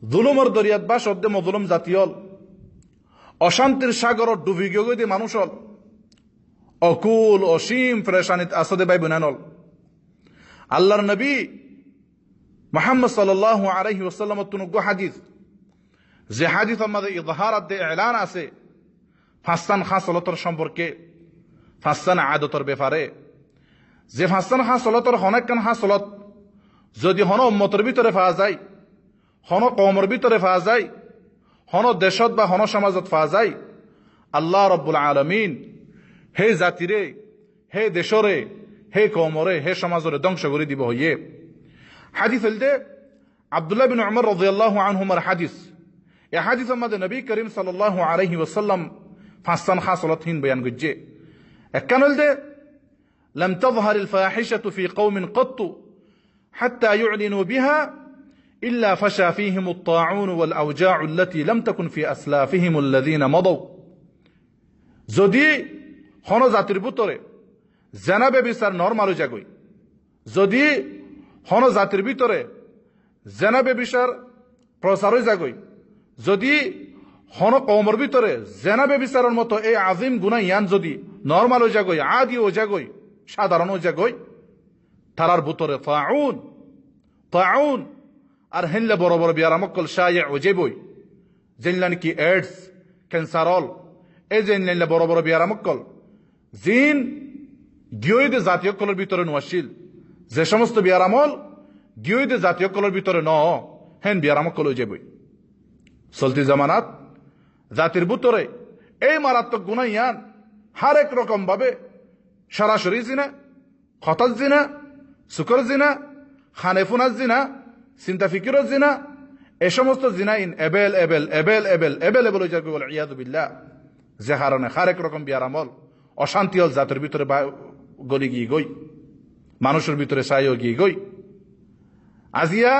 জুলুমর দরিয়াত বা সদ্যে মজলুম জাতীয়ল অশান্তির সাগর ডুবি গিয়ে দিয়ে মানুষ হল অকুল অসীম ফ্রেশানিত আসদে বাই বুনানল আল্লাহর নবী মুহাম্মদ সাল্লাল্লাহু আলাইহি ওয়াসাল্লাম তুনুগ্গ হাদিস যে হাদিস আমাদের ইজহারাত দে এলান আছে ফাসান খাসলতর সম্পর্কে ফাসান আদতর ব্যাপারে যে ফাসান খাসলতর অনেকখান খাসলত যদি হন উম্মতের ভিতরে পাওয়া যায় হন কওমের ভিতরে পাওয়া যায় হন দেশত বা হন সমাজত পাওয়া যায় আল্লাহ রাব্বুল আলামিন হে জাতিরে হে দেশরে হে কওমরে হে সমাজরে ধ্বংস করে দিব হইয়ে হাদিস হলদে আব্দুল্লাহ বিন উমর রাদিয়াল্লাহু আনহুমার হাদিস এই হাদিস আমাদের নবী করিম সাল্লাল্লাহু আলাইহি ওয়াসাল্লাম ফাসান খাসলাতহীন বয়ান করছে একখান হলদে لم تظهر الفاحشة في قوم قط حتى يعلنوا بها إلا فشى فيهم الطاعون والأوجاع التي لم تكن في أسلافهم الذين مضوا যদি হন জাতির ভিতরে জেনাবে বিচার নরমাল জাগই যদি হন জাতির ভিতরে জেনাবে বিচার প্রচার জাগই যদি হন কওমের ভিতরে জেনাবে বিচারের মতো এই আজিম গুনাহ ইয়ান যদি নরমাল জাগই আদি ও জাগই সাধারণ ও জাগই তারার ভিতরে তাউন আর হেনলে বড় বড় বিয়ারামকল শায়ে ও জেবই জেনলান কি এইডস ক্যান্সারল এই জেনলে বড় বড় বিয়ারামকল জিন গিয়ইদে জাতীয় কলের ভিতরে নোয়াশিল যে সমস্ত বিয়ারামল গিয়ইদে জাতীয় কলের ভিতরে ন হেন বিয়ারামকল ও জেবই চলতি জামানাত জাতির ভিতরে এই মারাত্মক গুনাহ ইয়ান হরেক রকম ভাবে সরাসরি জিনা খতাজ জিনা সুকর জিনা খানেফুনাজ জিনা চিন্তা ফিকিরত জিনা এই সমস্ত জিনাইন এবেল হয়ে যাবে বলে ইয়াদু বিল্লাহ যে কারণে হরেক রকম বিয়ারামল অশান্তি হল জাতির ভিতরে গলি গিয়ে গই মানুষের ভিতরে সাইও গিয়ে গই আজিয়া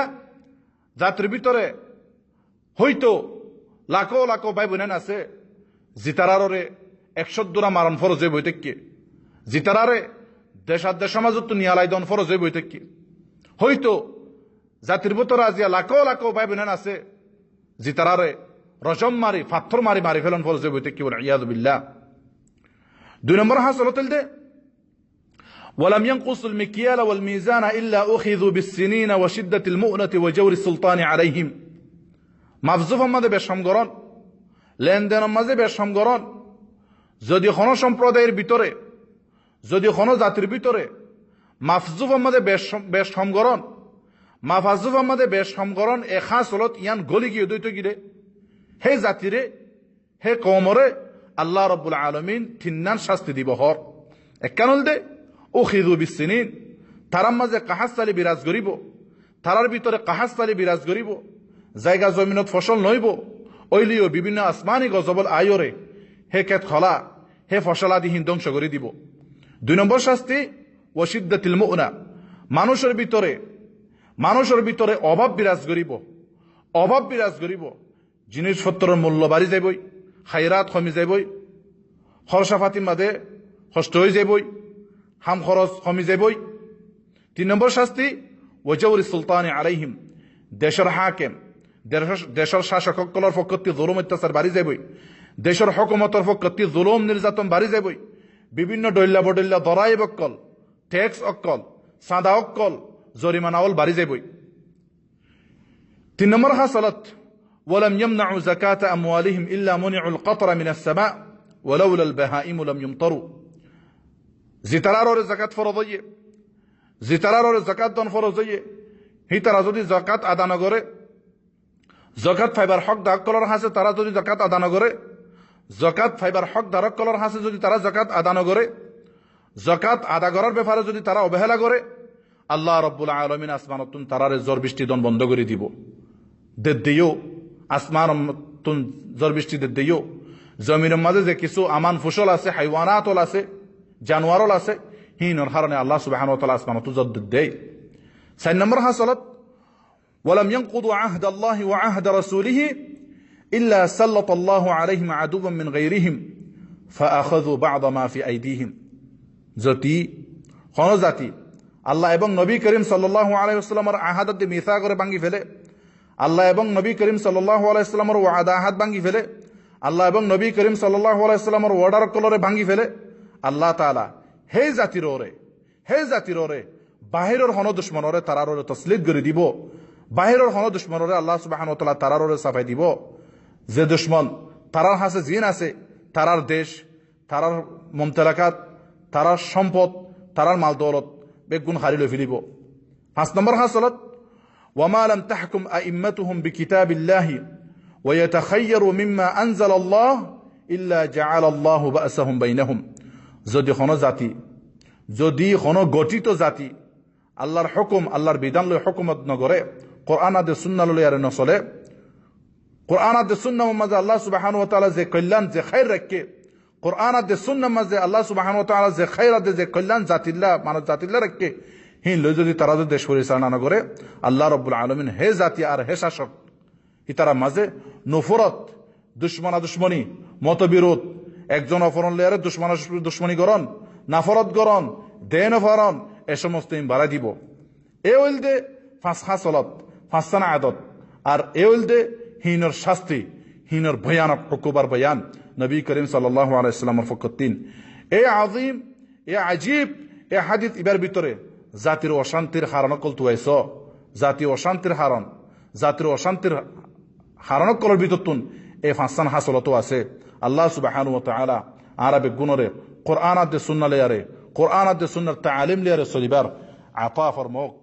জাতির ভিতরে হয়তো লাখো লাখো ভাই বোনেন আছে জিতারারে 100 মারণ ফরজ হয়ে বইতে কি জিতারারে দেশ সমাজত নিয়ালাই দন ফরজ হয়ে বইতে কি হয়তো জাতির ভিতরে আজিয়া লাখো লাখো ভাই বোনেন আছে জিতারারে রজম মারি পাথর মারি ফেলন ফরজ হয়ে বইতে কি বলে ইয়াদু বিল্লাহ 2 নম্বর হাসলতল দে ولم ينقصوا المكيال والميزان إلا أخذوا بالسنين وشدة المؤنة وجور السلطان عليهم মাফজুফ আমাদের বেশমগরণ লেনদেন মাঝে বেশমগরণ যদি কোন সম্প্রদায়ের ভিতরে যদি কোন জাতির ভিতরে মাফজুফ আমাদের বেশমগরণ মাফাজুফ আমাদের বেশমগরণ এ খাসলত ইয়ান গলি গিয়ে দইতো গিরে হে জাতিরে হে কওমরে আল্লাহ রাব্বুল আলামিন তিন্নান শাস্তি দিব হর এককানল দে উখিযু বিসসিনিন তারার মাঝে কাহাসালি বিরাজ করিব তারার ভিতরে কাহাসালি বিরাজ করিব জায়গা জমিনত ফসল নইব ওইলিও বিভিন্ন আসমানি গজবল আয়রে হে ক্ষেত খলা হে ফসল আদিহীন ধ্বংস করে দিব 2 নম্বর শাস্তি ওয়াশিদ্দাতিল মুনা মানুষের ভিতরে অভাব বিরাজ করিব জিনিসপত্রের মূল্য বাড়ি যাইবই খায়রাত কমি যাইবই খরচাপাতির মাঝে কষ্ট হয়ে যাইবই হাম খরচ কমি যাইবই 3 নম্বর শাস্তি ওয়াজাউরি সুলতানি আলাইহিম দেশের হাকিম দেশের শাসকসকলের পক্ষে জুলুম অত্যাচার বাড়ি যাবই দেশের হুকুমতের পক্ষে জুলুম নির্যাতন বাড়ি যাবই বিভিন্ন ডইল্লা বডইল্লা দরাইব অক্কল ট্যাক্স অক্কল সাদা অক্কল জরিমানা অল বাড়ি যাবই 3 নম্বর হাসলত ولم يمنعوا زكاة أموالهم إلا منعوا القطر من السماء ولولا البهائم لم يمطروا জিতারার যাকাত ফরজয়ে জিতারার যাকাত দন ফরজয়ে হিতারা যদি যাকাত আদা না করে যাকাত ফাইবার হক দাগ কলর হাসে তারা যদি যাকাত আদা না করে যাকাত ফাইবার হক দারক কলর হাসে যদি তারা যাকাত আদা না করে যাকাত আদা করার ব্যাপারে যদি তারা অবহেলা করে আল্লাহ রাব্বুল আলামিন আসমানতুন তারারে জোর বৃষ্টি দন বন্ধ করে দিব দেদিও আসমানতুন জোর বৃষ্টি দেদিও জমিনের মাঝে যে কিছু আমান ফসল আছে হাইওয়ানাতল আছে জানোয়ারল আছে হিনর কারণে আল্লাহ সুবহানাহু ওয়া তাআলা আসমানতু জদ দেয় 4 নম্বর হাসলত ولم ينقضوا عهد الله وعهد رسوله إلا سلط الله عليهم عدوا من غيرهم فأخذوا بعض ما في أيديهم জাতি আল্লাহ এবং নবী করিম সাল্লাল্লাহু আলাইহি ওয়াসাল্লামের আহাদত মিথা করে ভাঙি ফেলে আল্লাহ এবং নবী করিম সাল্লাল্লাহু আলাইহি সাল্লামের ওয়াদা হাত ভাঙ্গি ফেলে, আল্লাহ এবং নবী করিম সাল্লাল্লাহু আলাইহি সাল্লামের অর্ডার কলরে ভাঙ্গি ফেলে, আল্লাহ তাআলা হে জাতির ওরে বাহিরের হন দুশ্মনরে তারার ওরে তসলিদ করে দিব, বাহিরের হন দুশ্মনরে আল্লাহ সুবহানাহু ওয়া তাআলা তারার ওরে সাফাই দিব। যে দুশ্মন তারার হাসে জিন আছে, তারার দেশ, তারার মুমতালাকাত, তারার সম্পদ, তারার মাল দৌলত বেগুন হারিলে ফেলিব। 5 নম্বর হাসলত ওয়ামা লাম তাহকুম আইম্মাতুহুম বিকিতাবিল্লাহি ওয়া ইয়াতাখায়্যারু মিম্মা আনজালাল্লাহ ইল্লা জাআলাল্লাহু বা'সাহুম বাইনাহুম। যদি কোনো গঠিত জাতি আল্লাহর হুকুম, আল্লাহর বিধান লই হুকুমত নগরে, কোরআন আদে সুন্নাহ লই আর নচলে, কোরআন আদে সুন্নাহর মাঝে আল্লাহ সুবহানাহু ওয়া তাআলা যে কল্যাণ যে খাইর রাখে, কোরআন আদে সুন্নাহর মাঝে আল্লাহ সুবহানাহু ওয়া তাআলা যে খাইর আদে যে কল্যাণ জাতিল্লাহ মানব জাতিল্লাহ রাখে, হিন লই যদি তারা যদি দেশ পরিচালনা না করে, আল্লাহ রাব্বুল আলামিন হে জাতি আর হে শাসক ইতারা মাঝে নফরত, দুশ্মনী, মতবিরোধ, একজন অপরণ লেয়ারে দুশ্মনী গরণ, নাফরত গরণ, দেন ফরণ, এ সমস্ত বাড়াই দিব। এ হইল দে 5 হাসলত, 5 আদত। আর এ হইল দে হিনর শাস্তি, হিনর ভয়ানক হুকুবার বয়ান নবী করিম সাল্লাল্লাহু আলাইহি সাল্লামের পক্ষ 3। এ আজিম, এ আজীব, এ হাদিস ইবার ভিতরে জাতির অশান্তির হারণ কল তুয়াইছ, জাতীয় অশান্তির হারণ, জাতির অশান্তির হারণ কলের ভিতর তুন এ 5 হাসলতো আছে। আল্লাহ সুবহানাহু ওয়া তাআলা আরবে গুণরে কোরআন আদে সুন্নাহ লেয়ারে, কোরআন আদে সুন্নাহর তালিম লেয়ারে চলিবার আতা ফরমাওক।